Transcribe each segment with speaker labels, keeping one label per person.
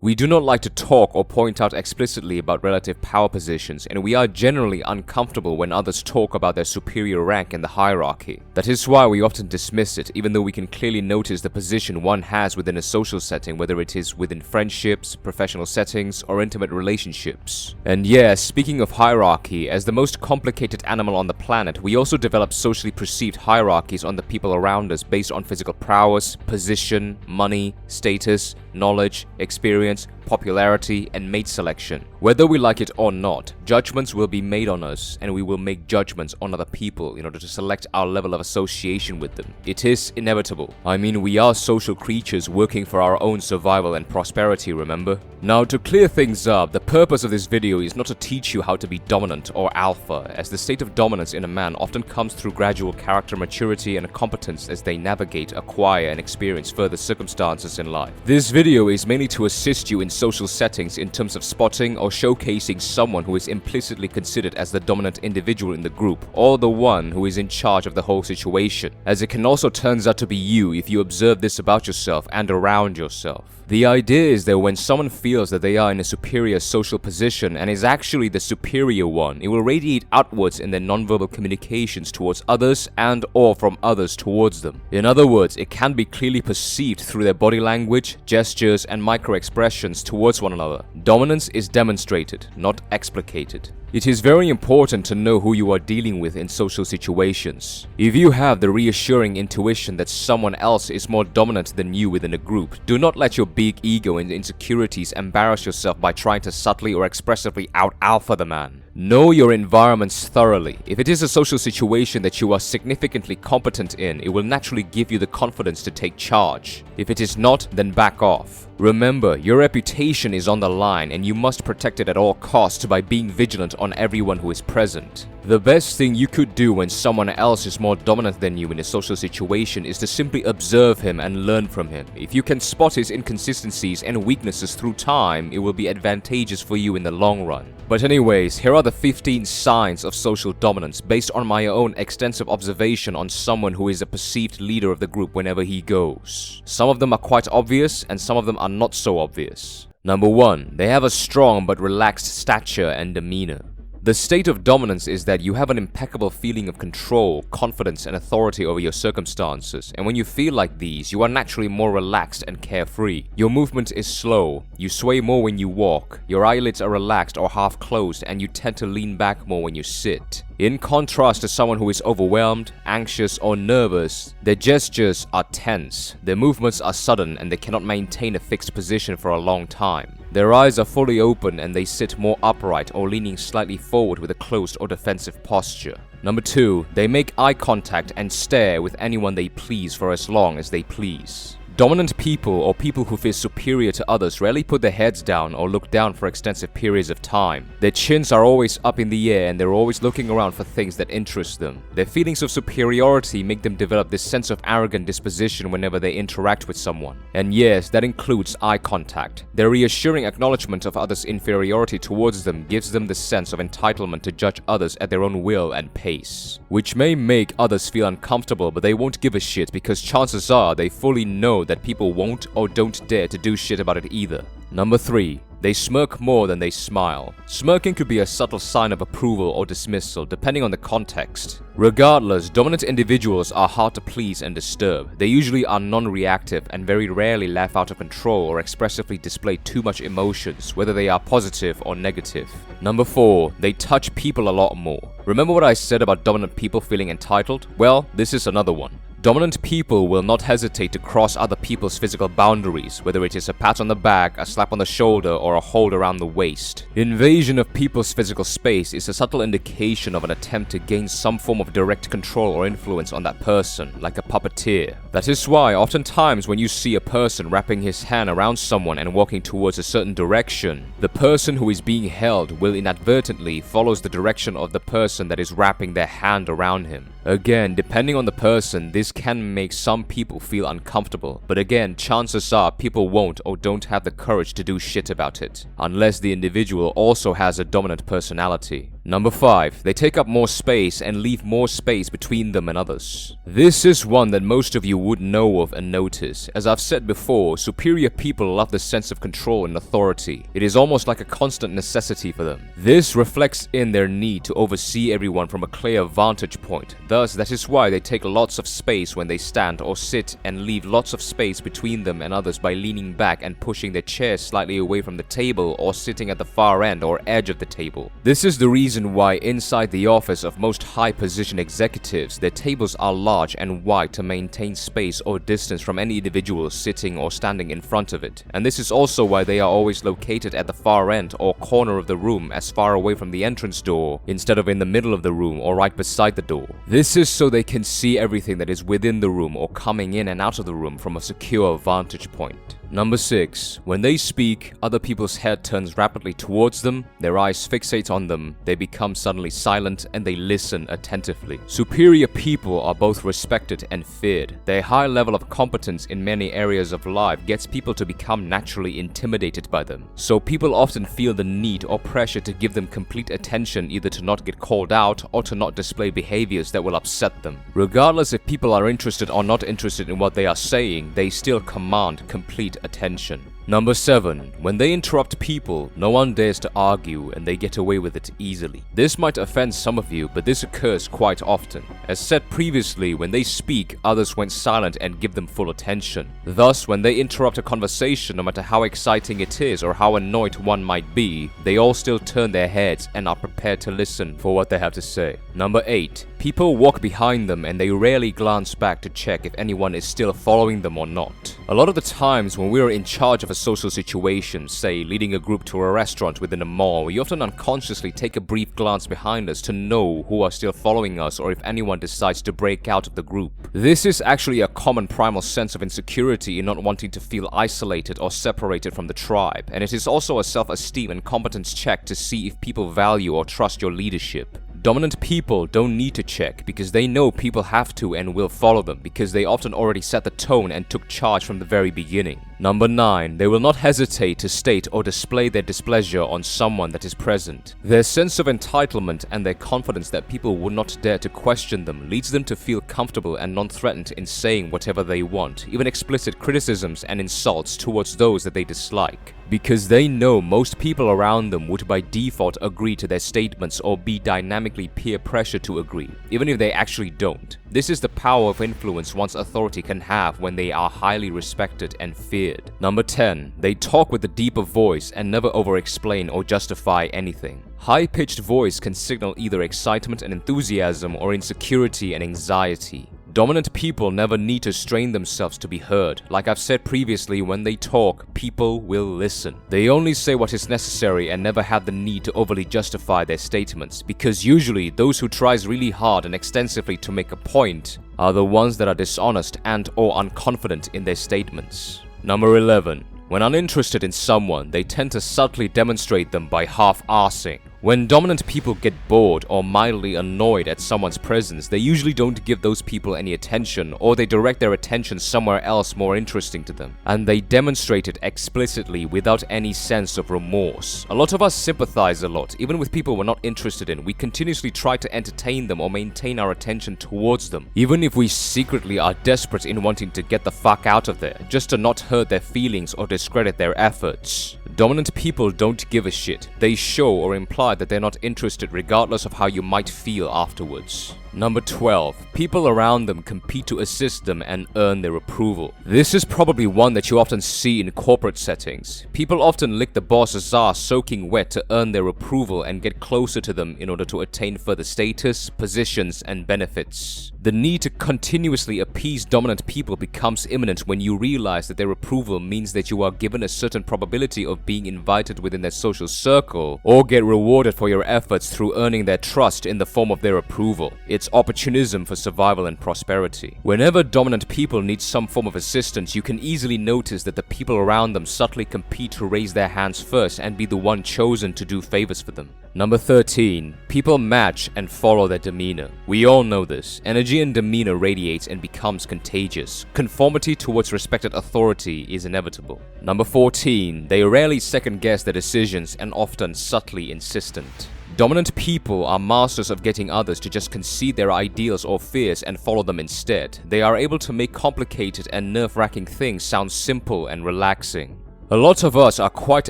Speaker 1: We do not like to talk or point out explicitly about relative power positions, and we are generally uncomfortable when others talk about their superior rank in the hierarchy. That is why we often dismiss it, even though we can clearly notice the position one has within a social setting, whether it is within friendships, professional settings, or intimate relationships. And yes, speaking of hierarchy, as the most complicated animal on the planet, we also develop socially perceived hierarchies on the people around us based on physical prowess, position, money, status, knowledge, experience, popularity, and mate selection. Whether we like it or not, judgments will be made on us, and we will make judgments on other people in order to select our level of association with them. It is inevitable. I mean, we are social creatures working for our own survival and prosperity, remember? Now, to clear things up, the purpose of this video is not to teach you how to be dominant or alpha, as the state of dominance in a man often comes through gradual character maturity and competence as they navigate, acquire, and experience further circumstances in life. This video is mainly to assist you in social settings in terms of spotting or showcasing someone who is implicitly considered as the dominant individual in the group, or the one who is in charge of the whole situation, as it can also turns out to be you if you observe this about yourself and around yourself. The idea is that when someone feels that they are in a superior social position and is actually the superior one, it will radiate outwards in their nonverbal communications towards others and or from others towards them. In other words, it can be clearly perceived through their body language, gestures, and micro-expressions towards one another. Dominance is demonstrated, not explicated. It is very important to know who you are dealing with in social situations. If you have the reassuring intuition that someone else is more dominant than you within a group, do not let your big ego and insecurities embarrass yourself by trying to subtly or expressively out-alpha the man. Know your environments thoroughly. If it is a social situation that you are significantly competent in, it will naturally give you the confidence to take charge. If it is not, then back off. Remember, your reputation is on the line and you must protect it at all costs by being vigilant on everyone who is present. The best thing you could do when someone else is more dominant than you in a social situation is to simply observe him and learn from him. If you can spot his inconsistencies and weaknesses through time, it will be advantageous for you in the long run. But anyways, here are the 15 signs of social dominance based on my own extensive observation on someone who is a perceived leader of the group whenever he goes. Some of them are quite obvious and some of them are not so obvious. Number 1. They have a strong but relaxed stature and demeanor. The state of dominance is that you have an impeccable feeling of control, confidence, and authority over your circumstances, and when you feel like these, you are naturally more relaxed and carefree. Your movement is slow, you sway more when you walk, your eyelids are relaxed or half closed, and you tend to lean back more when you sit. In contrast to someone who is overwhelmed, anxious, or nervous, their gestures are tense, their movements are sudden, and they cannot maintain a fixed position for a long time. Their eyes are fully open and they sit more upright or leaning slightly forward with a closed or defensive posture. Number 2, they make eye contact and stare with anyone they please for as long as they please. Dominant people or people who feel superior to others rarely put their heads down or look down for extensive periods of time. Their chins are always up in the air and they're always looking around for things that interest them. Their feelings of superiority make them develop this sense of arrogant disposition whenever they interact with someone. And yes, that includes eye contact. Their reassuring acknowledgement of others' inferiority towards them gives them the sense of entitlement to judge others at their own will and pace, which may make others feel uncomfortable, but they won't give a shit because chances are they fully know that people won't or don't dare to do shit about it either. Number 3. They smirk more than they smile. Smirking could be a subtle sign of approval or dismissal, depending on the context. Regardless, dominant individuals are hard to please and disturb. They usually are non-reactive and very rarely laugh out of control or expressively display too much emotions, whether they are positive or negative. Number 4. They touch people a lot more. Remember what I said about dominant people feeling entitled? Well, this is another one. Dominant people will not hesitate to cross other people's physical boundaries, whether it is a pat on the back, a slap on the shoulder, or a hold around the waist. Invasion of people's physical space is a subtle indication of an attempt to gain some form of direct control or influence on that person, like a puppeteer. That is why, oftentimes when you see a person wrapping his hand around someone and walking towards a certain direction, the person who is being held will inadvertently follows the direction of the person that is wrapping their hand around him. Again, depending on the person, this can make some people feel uncomfortable, but again, chances are people won't or don't have the courage to do shit about it, unless the individual also has a dominant personality. Number 5. They take up more space and leave more space between them and others. This is one that most of you would know of and notice. As I've said before, superior people love the sense of control and authority. It is almost like a constant necessity for them. This reflects in their need to oversee everyone from a clear vantage point. Thus, that is why they take lots of space when they stand or sit and leave lots of space between them and others by leaning back and pushing their chairs slightly away from the table or sitting at the far end or edge of the table. This is the reason why inside the office of most high-position executives, their tables are large and wide to maintain space or distance from any individual sitting or standing in front of it. And this is also why they are always located at the far end or corner of the room, as far away from the entrance door instead of in the middle of the room or right beside the door. This is so they can see everything that is within the room or coming in and out of the room from a secure vantage point. Number 6. When they speak, other people's head turns rapidly towards them, their eyes fixate on them, they become suddenly silent, and they listen attentively. Superior people are both respected and feared. Their high level of competence in many areas of life gets people to become naturally intimidated by them. So people often feel the need or pressure to give them complete attention, either to not get called out or to not display behaviors that will upset them. Regardless if people are interested or not interested in what they are saying, they still command complete attention. Number 7. When they interrupt people, no one dares to argue and they get away with it easily. This might offend some of you, but this occurs quite often. As said previously, when they speak, others went silent and give them full attention. Thus, when they interrupt a conversation, no matter how exciting it is or how annoyed one might be, they all still turn their heads and are prepared to listen for what they have to say. Number 8. People walk behind them and they rarely glance back to check if anyone is still following them or not. A lot of the times when we are in charge of a social situation, say leading a group to a restaurant within a mall, we often unconsciously take a brief glance behind us to know who are still following us or if anyone decides to break out of the group. This is actually a common primal sense of insecurity in not wanting to feel isolated or separated from the tribe, and it is also a self-esteem and competence check to see if people value or trust your leadership. Dominant people don't need to check because they know people have to and will follow them because they often already set the tone and took charge from the very beginning. Number 9. They will not hesitate to state or display their displeasure on someone that is present. Their sense of entitlement and their confidence that people would not dare to question them leads them to feel comfortable and non-threatened in saying whatever they want, even explicit criticisms and insults towards those that they dislike. Because they know most people around them would by default agree to their statements or be dynamically peer pressure to agree, even if they actually don't. This is the power of influence one's authority can have when they are highly respected and feared. Number 10. They talk with a deeper voice and never over-explain or justify anything. High-pitched voice can signal either excitement and enthusiasm or insecurity and anxiety. Dominant people never need to strain themselves to be heard. Like I've said previously, when they talk, people will listen. They only say what is necessary and never have the need to overly justify their statements, because usually those who tries really hard and extensively to make a point are the ones that are dishonest and or unconfident in their statements. Number 11. When uninterested in someone, they tend to subtly demonstrate them by half-arsing. When dominant people get bored or mildly annoyed at someone's presence, they usually don't give those people any attention, or they direct their attention somewhere else more interesting to them. And they demonstrate it explicitly without any sense of remorse. A lot of us sympathize a lot, even with people we're not interested in. We continuously try to entertain them or maintain our attention towards them, even if we secretly are desperate in wanting to get the fuck out of there, just to not hurt their feelings or discredit their efforts. Dominant people don't give a shit. They show or imply that they're not interested regardless of how you might feel afterwards. Number 12. People around them compete to assist them and earn their approval. This is probably one that you often see in corporate settings. People often lick the boss's ass soaking wet to earn their approval and get closer to them in order to attain further status, positions, and benefits. The need to continuously appease dominant people becomes imminent when you realize that their approval means that you are given a certain probability of being invited within their social circle or get rewarded for your efforts through earning their trust in the form of their approval. It's opportunism for survival and prosperity. Whenever dominant people need some form of assistance, you can easily notice that the people around them subtly compete to raise their hands first and be the one chosen to do favors for them. Number 13. People match and follow their demeanor. We all know this. Energy and demeanor radiates and becomes contagious. Conformity towards respected authority is inevitable. Number 14. They rarely second-guess their decisions and often subtly insistent. Dominant people are masters of getting others to just concede their ideals or fears and follow them instead. They are able to make complicated and nerve-wracking things sound simple and relaxing. A lot of us are quite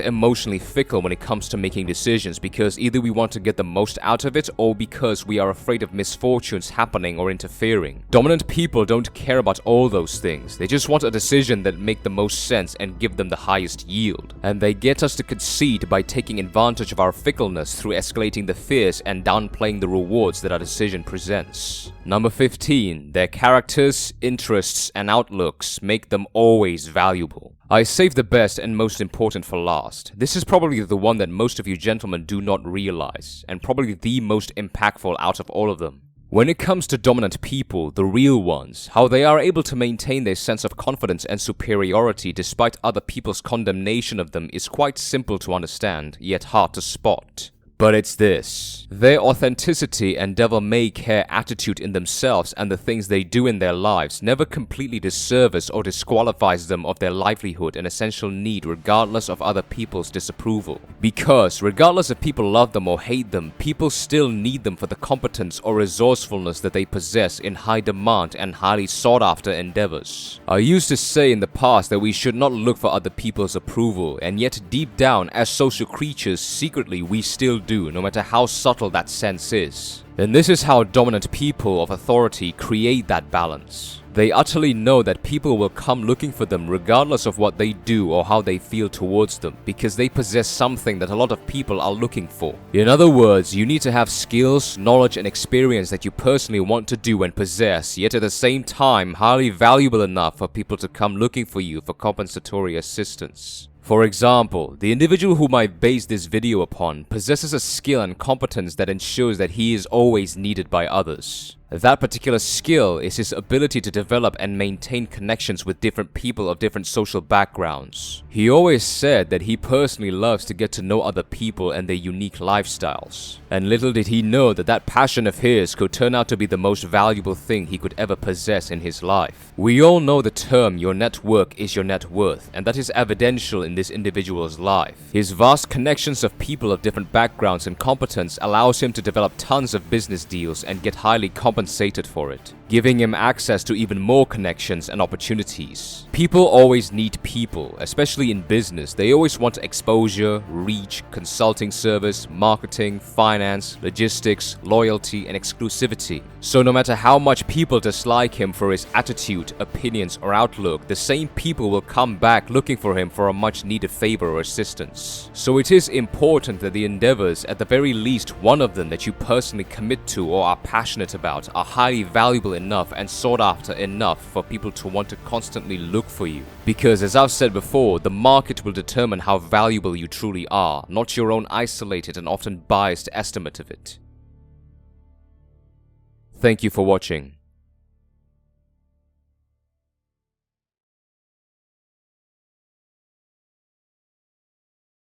Speaker 1: emotionally fickle when it comes to making decisions because either we want to get the most out of it or because we are afraid of misfortunes happening or interfering. Dominant people don't care about all those things. They just want a decision that make the most sense and give them the highest yield. And they get us to concede by taking advantage of our fickleness through escalating the fears and downplaying the rewards that our decision presents. Number 15. Their characters, interests, and outlooks make them always valuable. I saved the best and most important for last. This is probably the one that most of you gentlemen do not realize, and probably the most impactful out of all of them. When it comes to dominant people, the real ones, how they are able to maintain their sense of confidence and superiority despite other people's condemnation of them is quite simple to understand, yet hard to spot. But it's this. Their authenticity and devil-may-care attitude in themselves and the things they do in their lives never completely disservice or disqualifies them of their livelihood and essential need regardless of other people's disapproval. Because, regardless if people love them or hate them, people still need them for the competence or resourcefulness that they possess in high demand and highly sought-after endeavors. I used to say in the past that we should not look for other people's approval, and yet deep down, as social creatures, secretly we still do, no matter how subtle that sense is. And this is how dominant people of authority create that balance. They utterly know that people will come looking for them regardless of what they do or how they feel towards them, because they possess something that a lot of people are looking for. In other words, you need to have skills, knowledge, and experience that you personally want to do and possess, yet at the same time highly valuable enough for people to come looking for you for compensatory assistance. For example, the individual whom I base this video upon possesses a skill and competence that ensures that he is always needed by others. That particular skill is his ability to develop and maintain connections with different people of different social backgrounds. He always said that he personally loves to get to know other people and their unique lifestyles. And little did he know that that passion of his could turn out to be the most valuable thing he could ever possess in his life. We all know the term "your network is your net worth," and that is evidential in this individual's life. His vast connections of people of different backgrounds and competence allows him to develop tons of business deals and get highly compensated for it, giving him access to even more connections and opportunities. People always need people, especially in business. They always want exposure, reach, consulting service, marketing, finance, logistics, loyalty, and exclusivity. So no matter how much people dislike him for his attitude, opinions, or outlook, the same people will come back looking for him for a much needed favor or assistance. So it is important that the endeavors, at the very least one of them that you personally commit to or are passionate about, are highly valuable enough and sought after enough for people to want to constantly look for you. Because as I've said before, the market will determine how valuable you truly are, not your own isolated and often biased estimate of it. Thank you for watching.